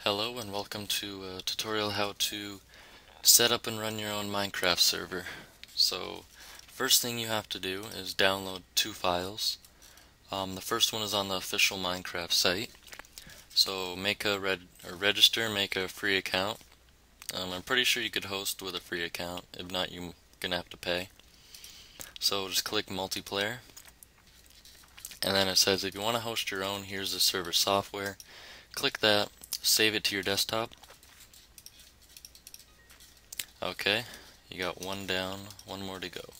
Hello and welcome to a tutorial how to set up and run your own Minecraft server. So first thing you have to do is download two files. The first one is on the official Minecraft site. So make a register, make a free account. I'm pretty sure you could host with a free account. If not, you're gonna have to pay. So just click multiplayer. And then it says if you want to host your own, here's the server software. Click that, save it to your desktop. Okay, you got one down, one more to go.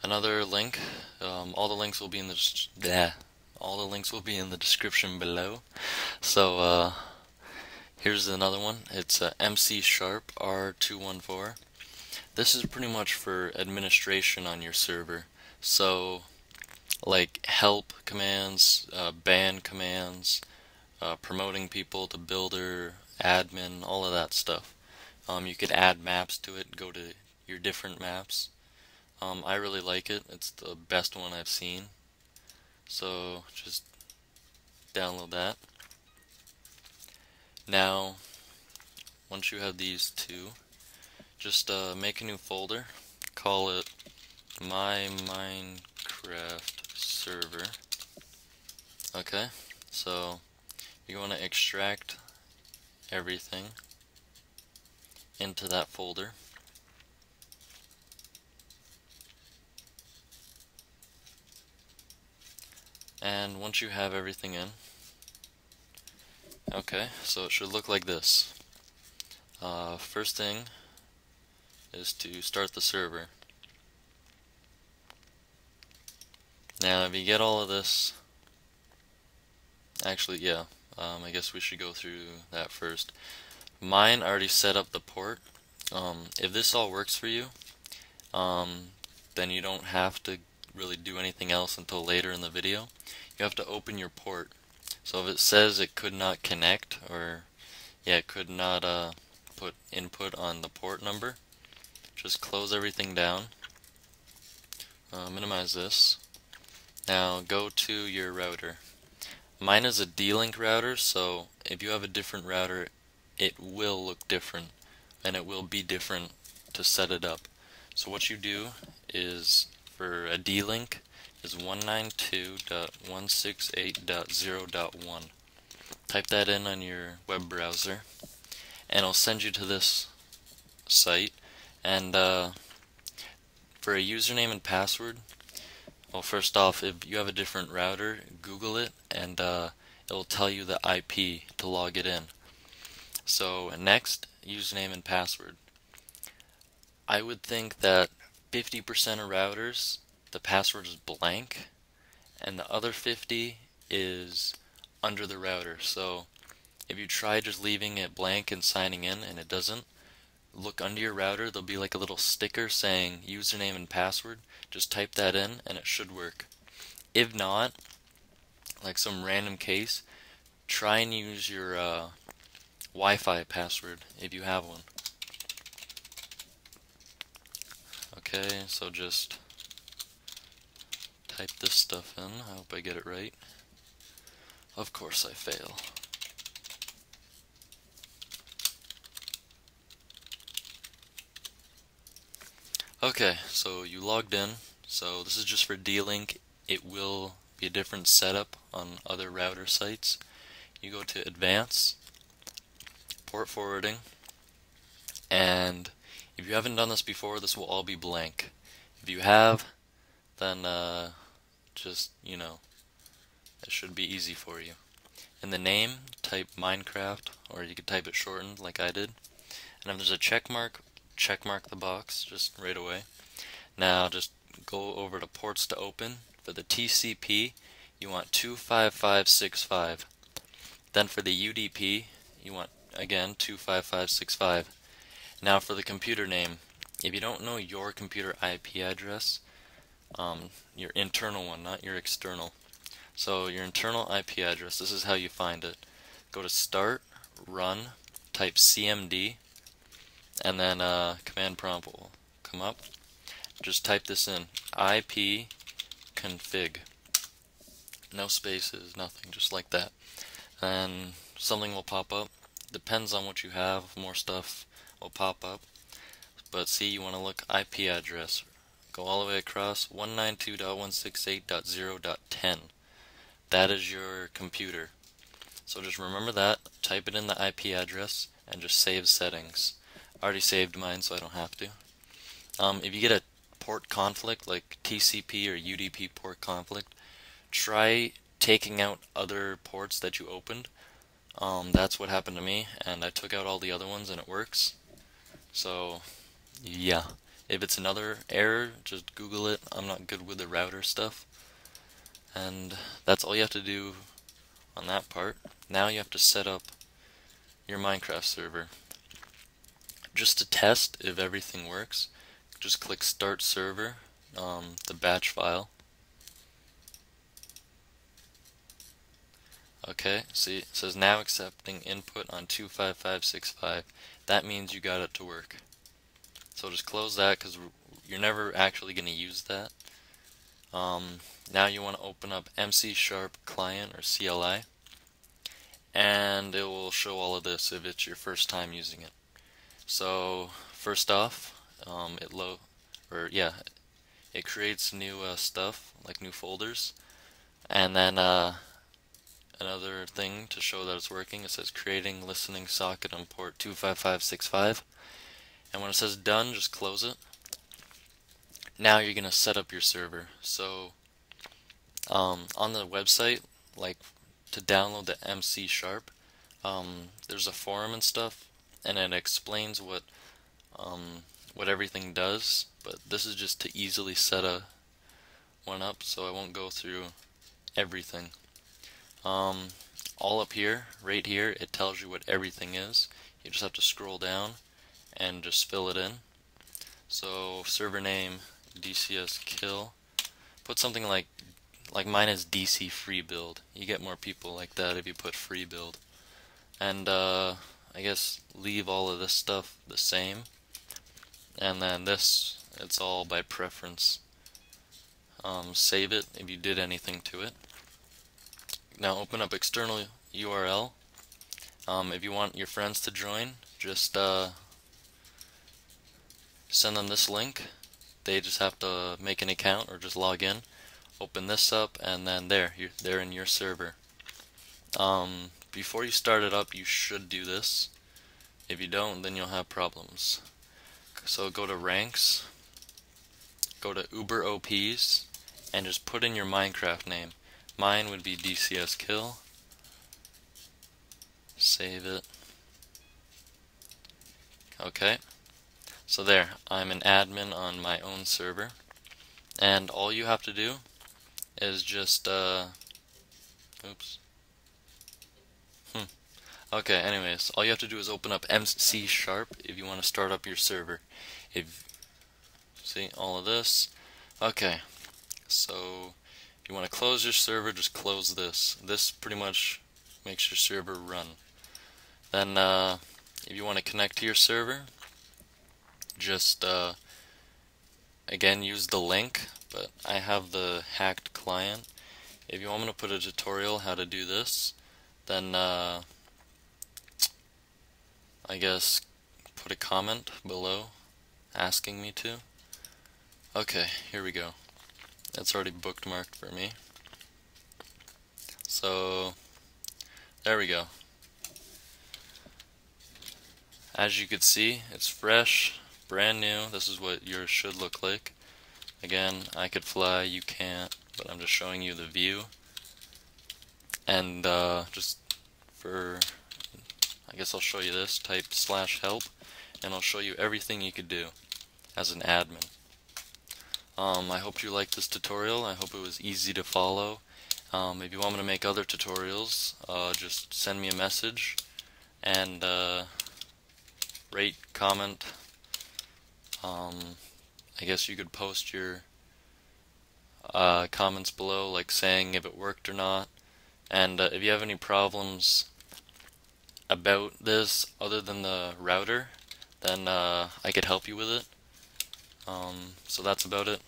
Another link. All the links will be in the description below. So here's another one. It's MC Sharp R214. This is pretty much for administration on your server. So like help commands, ban commands, promoting people to builder, admin, all of that stuff. You could add maps to it, go to your different maps. I really like it. It's the best one I've seen. So just download that. Now, once you have these two, just make a new folder. Call it My Minecraft Server. Okay, so you want to extract everything into that folder. And once you have everything in, okay, so it should look like this. First thing is to start the server. Now if you get all of this, actually yeah, I guess we should go through that first. Mine already set up the port. If this all works for you, then you don't have to really do anything else until later in the video. You have to open your port. So if it says it could not connect, or yeah, it could not put input on the port number, just close everything down. Minimize this. Now go to your router. Mine is a D-Link router, so if you have a different router, it will look different, and it will be different to set it up. So what you do is, for a D-Link, is 192.168.0.1. Type that in on your web browser, and it'll send you to this site. And for a username and password, well, first off, if you have a different router, Google it, and it'll tell you the IP to log it in. So next, username and password. I would think that 50% of routers, the password is blank, and the other 50 is under the router. So if you try just leaving it blank and signing in and it doesn't, look under your router. There'll be like a little sticker saying username and password. Just type that in and it should work. If not, like some random case, try and use your Wi-Fi password if you have one. Okay, so just type this stuff in. I hope I get it right. Of course I fail. Okay, so you logged in. So this is just for D-Link. It will be a different setup on other router sites. You go to Advanced, Port Forwarding, and if you haven't done this before, this will all be blank. If you have, then just, it should be easy for you. In the name, type Minecraft, or you could type it shortened like I did. And if there's a check mark the box just right away. Now just go over to ports to open. For the TCP, you want 25565. Then for the UDP, you want, again, 25565. Now for the computer name, if you don't know your computer IP address, your internal one, not your external. So your internal IP address, this is how you find it. Go to Start, Run, type CMD, and then command prompt will come up. Just type this in, IP config. No spaces, nothing, just like that. And something will pop up. depends on what you have, more stuff will pop up. But see, you want to look IP address. Go all the way across 192.168.0.10. That is your computer. So just remember that, type it in the IP address, and just save settings. I already saved mine, so I don't have to. If you get a port conflict, like TCP or UDP port conflict, try taking out other ports that you opened. That's what happened to me, and I took out all the other ones and it works. So, yeah. If it's another error, just Google it. I'm not good with the router stuff. And that's all you have to do on that part. Now you have to set up your Minecraft server. Just to test if everything works, just click Start Server, the batch file. Okay, see, it says now accepting input on 25565. That means you got it to work. So just close that because you're never actually going to use that. Now you want to open up MC Sharp Client or CLI, and it will show all of this if it's your first time using it. So first off, it creates new stuff like new folders, and then another thing to show that it's working, it says creating listening socket on port 25565, and when it says done, just close it. Now you're gonna set up your server. So on the website, like to download the MC Sharp, there's a forum and stuff, and it explains what everything does. But this is just to easily set one up, so I won't go through everything. All up here, right here, it tells you what everything is. You just have to scroll down and just fill it in. So server name DCS kill. Put something like mine is DC free build. You get more people like that if you put free build. And I guess leave all of this stuff the same. And then this, it's all by preference. Save it if you did anything to it. Now open up external URL. If you want your friends to join, just send them this link. They just have to make an account or just log in. Open this up, and then they're in your server. Before you start it up, you should do this. If you don't, then you'll have problems. So go to ranks, go to Uber OPs, and just put in your Minecraft name. Mine would be DCS kill. Save it. Okay. So there, I'm an admin on my own server. And all you have to do is just oops. Okay, anyways, all you have to do is open up MC Sharp if you want to start up your server. See all of this. Okay. So if you want to close your server, just close this. This pretty much makes your server run. Then if you want to connect to your server, just again use the link, but I have the hacked client. If you want me to put a tutorial how to do this, then I guess put a comment below asking me to. Okay, here we go. It's already bookmarked for me. So there we go. As you can see, it's fresh, brand new. This is what yours should look like. Again, I could fly, you can't, but I'm just showing you the view. And just for, I guess I'll show you this, type /help, and I'll show you everything you could do as an admin. I hope you liked this tutorial. I hope it was easy to follow. If you want me to make other tutorials, just send me a message and rate, comment. I guess you could post your comments below, like saying if it worked or not. And if you have any problems about this other than the router, then I could help you with it. So that's about it.